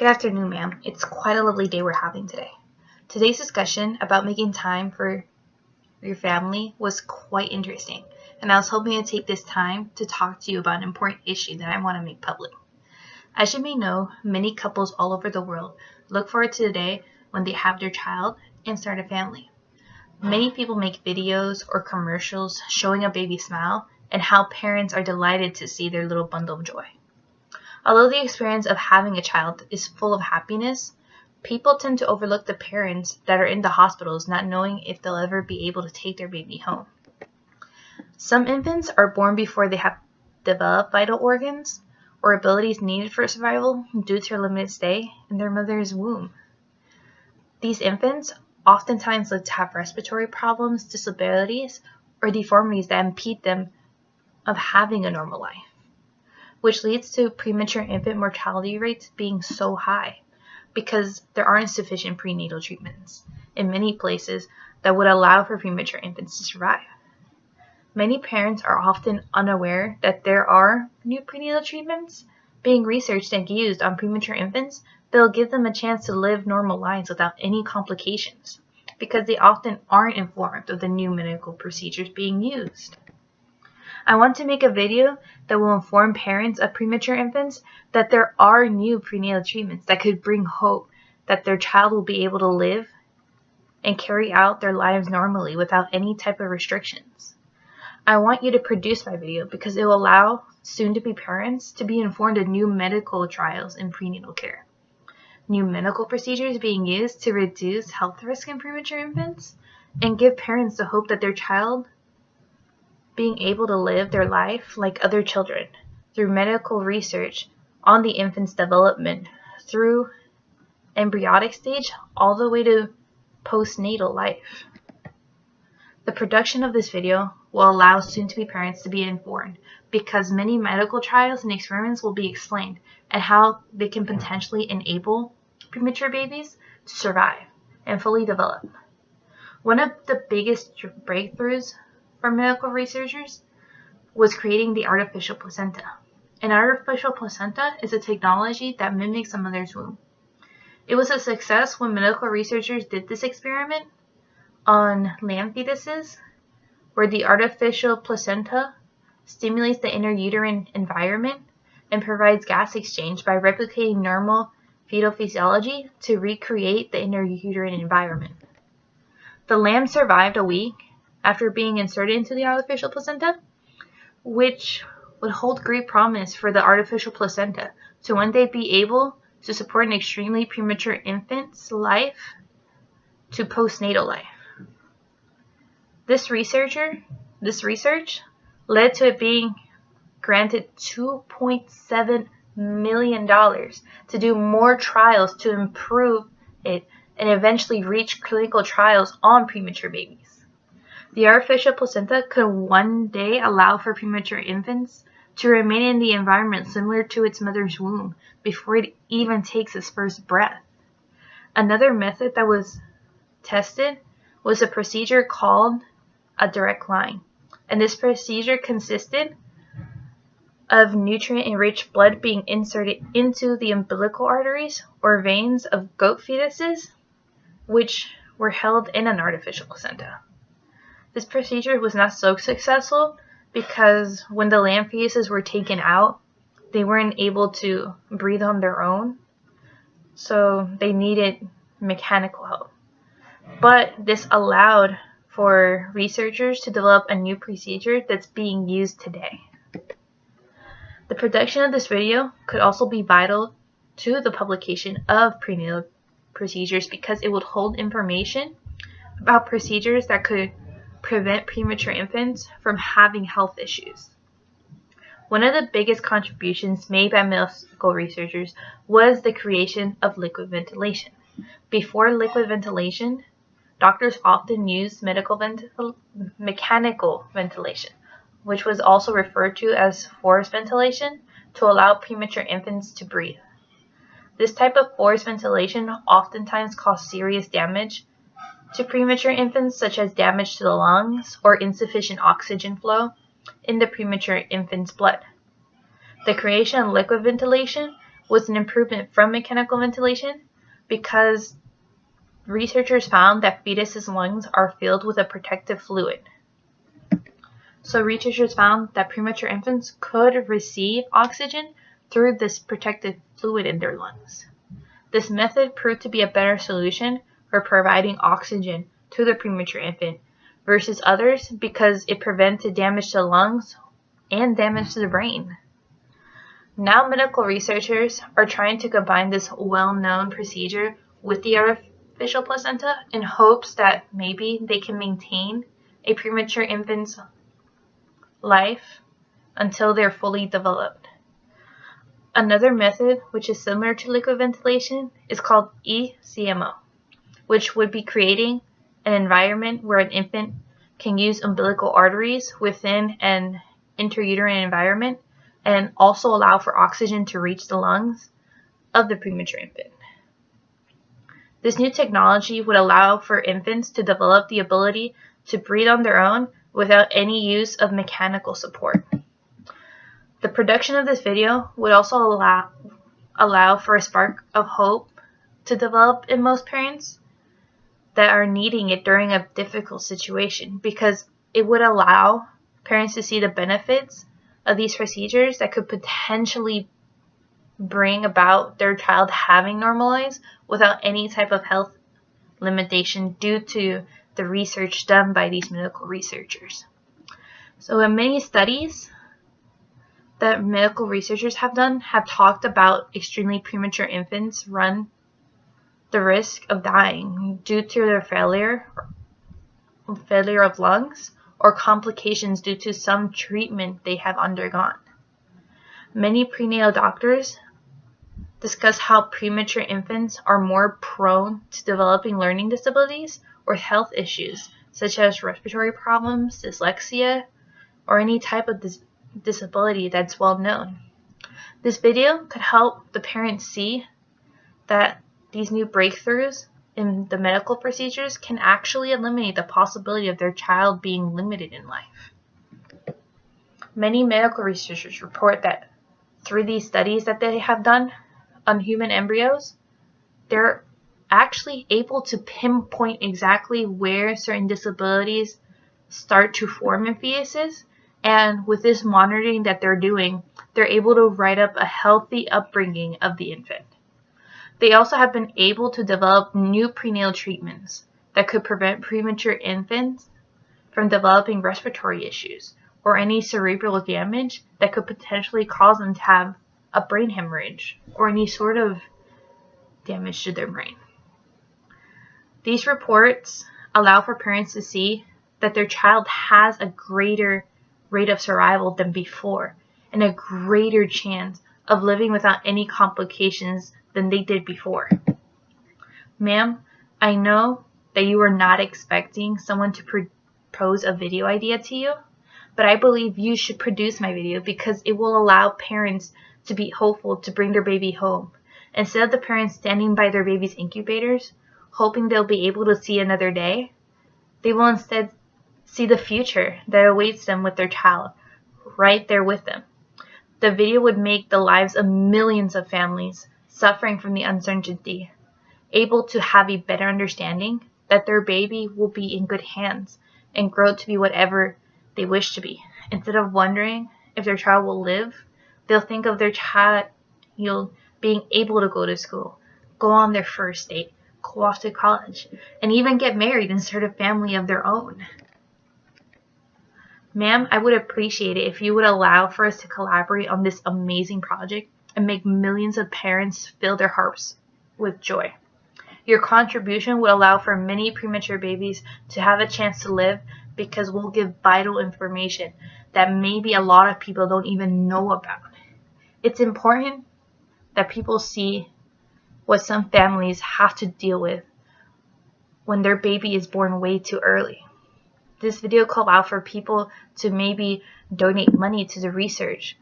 Good afternoon, ma'am. It's quite a lovely day we're having today. Today's discussion about making time for your family was quite interesting, and I was hoping to take this time to talk to you about an important issue that I want to make public. As you may know, many couples all over the world look forward to the day when they have their child and start a family. Many people make videos or commercials showing a baby smile and how parents are delighted to see their little bundle of joy. Although the experience of having a child is full of happiness, people tend to overlook the parents that are in the hospitals not knowing if they'll ever be able to take their baby home. Some infants are born before they have developed vital organs or abilities needed for survival due to a limited stay in their mother's womb. These infants oftentimes live to have respiratory problems, disabilities, or deformities that impede them of having a normal life, which leads to premature infant mortality rates being so high because there aren't sufficient prenatal treatments in many places that would allow for premature infants to survive. Many parents are often unaware that there are new prenatal treatments being researched and used on premature infants that will give them a chance to live normal lives without any complications because they often aren't informed of the new medical procedures being used. I want to make a video that will inform parents of premature infants that there are new prenatal treatments that could bring hope that their child will be able to live and carry out their lives normally without any type of restrictions. I want you to produce my video because it will allow soon-to-be parents to be informed of new medical trials in prenatal care, new medical procedures being used to reduce health risk in premature infants, and give parents the hope that their child being able to live their life like other children through medical research on the infant's development through embryonic stage all the way to postnatal life. The production of this video will allow soon-to-be parents to be informed because many medical trials and experiments will be explained and how they can potentially enable premature babies to survive and fully develop. One of the biggest breakthroughs for medical researchers was creating the artificial placenta. An artificial placenta is a technology that mimics a mother's womb. It was a success when medical researchers did this experiment on lamb fetuses, where the artificial placenta stimulates the intrauterine environment and provides gas exchange by replicating normal fetal physiology to recreate the intrauterine environment. The lamb survived a week after being inserted into the artificial placenta, which would hold great promise for the artificial placenta to one day be able to support an extremely premature infant's life to postnatal life. This research led to it being granted $2.7 million to do more trials to improve it and eventually reach clinical trials on premature babies. The artificial placenta could one day allow for premature infants to remain in the environment similar to its mother's womb before it even takes its first breath. Another method that was tested was a procedure called a direct line, and this procedure consisted of nutrient-enriched blood being inserted into the umbilical arteries or veins of goat fetuses, which were held in an artificial placenta. This procedure was not so successful because when the lamb fetuses were taken out, they weren't able to breathe on their own, so they needed mechanical help. But this allowed for researchers to develop a new procedure that's being used today. The production of this video could also be vital to the publication of prenatal procedures because it would hold information about procedures that could prevent premature infants from having health issues. One of the biggest contributions made by medical researchers was the creation of liquid ventilation. Before liquid ventilation, doctors often used mechanical ventilation, which was also referred to as forced ventilation, to allow premature infants to breathe. This type of forced ventilation oftentimes caused serious damage to premature infants, such as damage to the lungs or insufficient oxygen flow in the premature infant's blood. The creation of liquid ventilation was an improvement from mechanical ventilation because researchers found that fetus's lungs are filled with a protective fluid. So researchers found that premature infants could receive oxygen through this protective fluid in their lungs. This method proved to be a better solution for providing oxygen to the premature infant versus others because it prevented damage to the lungs and damage to the brain. Now medical researchers are trying to combine this well-known procedure with the artificial placenta in hopes that maybe they can maintain a premature infant's life until they're fully developed. Another method, which is similar to liquid ventilation, is called ECMO, which would be creating an environment where an infant can use umbilical arteries within an intrauterine environment and also allow for oxygen to reach the lungs of the premature infant. This new technology would allow for infants to develop the ability to breathe on their own without any use of mechanical support. The production of this video would also allow for a spark of hope to develop in most parents that are needing it during a difficult situation, because it would allow parents to see the benefits of these procedures that could potentially bring about their child having normal lives without any type of health limitation due to the research done by these medical researchers. So in many studies that medical researchers have done have talked about extremely premature infants run the risk of dying due to their failure of lungs or complications due to some treatment they have undergone. Many prenatal doctors discuss how premature infants are more prone to developing learning disabilities or health issues such as respiratory problems, dyslexia, or any type of disability that's well known. This video could help the parents see that these new breakthroughs in the medical procedures can actually eliminate the possibility of their child being limited in life. Many medical researchers report that through these studies that they have done on human embryos, they're actually able to pinpoint exactly where certain disabilities start to form in fetuses, and with this monitoring that they're doing, they're able to write up a healthy upbringing of the infant. They also have been able to develop new prenatal treatments that could prevent premature infants from developing respiratory issues or any cerebral damage that could potentially cause them to have a brain hemorrhage or any sort of damage to their brain. These reports allow for parents to see that their child has a greater rate of survival than before and a greater chance of living without any complications than they did before. Ma'am, I know that you were not expecting someone to propose a video idea to you, but I believe you should produce my video because it will allow parents to be hopeful to bring their baby home. Instead of the parents standing by their baby's incubators, hoping they'll be able to see another day, they will instead see the future that awaits them with their child right there with them. The video would make the lives of millions of families suffering from the uncertainty able to have a better understanding that their baby will be in good hands and grow to be whatever they wish to be. Instead of wondering if their child will live, they'll think of their child being able to go to school, go on their first date, go off to college, and even get married and start a family of their own. Ma'am, I would appreciate it if you would allow for us to collaborate on this amazing project and make millions of parents fill their hearts with joy. Your contribution would allow for many premature babies to have a chance to live because we'll give vital information that maybe a lot of people don't even know about. It's important that people see what some families have to deal with when their baby is born way too early. This video could allow for people to maybe donate money to the research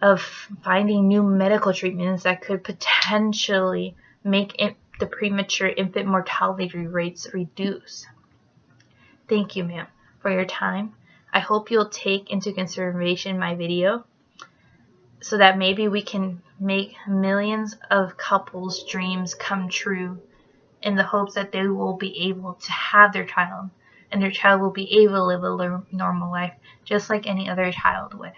of finding new medical treatments that could potentially make the premature infant mortality rates reduce. Thank you, ma'am, for your time. I hope you'll take into consideration my video so that maybe we can make millions of couples' dreams come true in the hopes that they will be able to have their child, and their child will be able to live a normal life just like any other child would.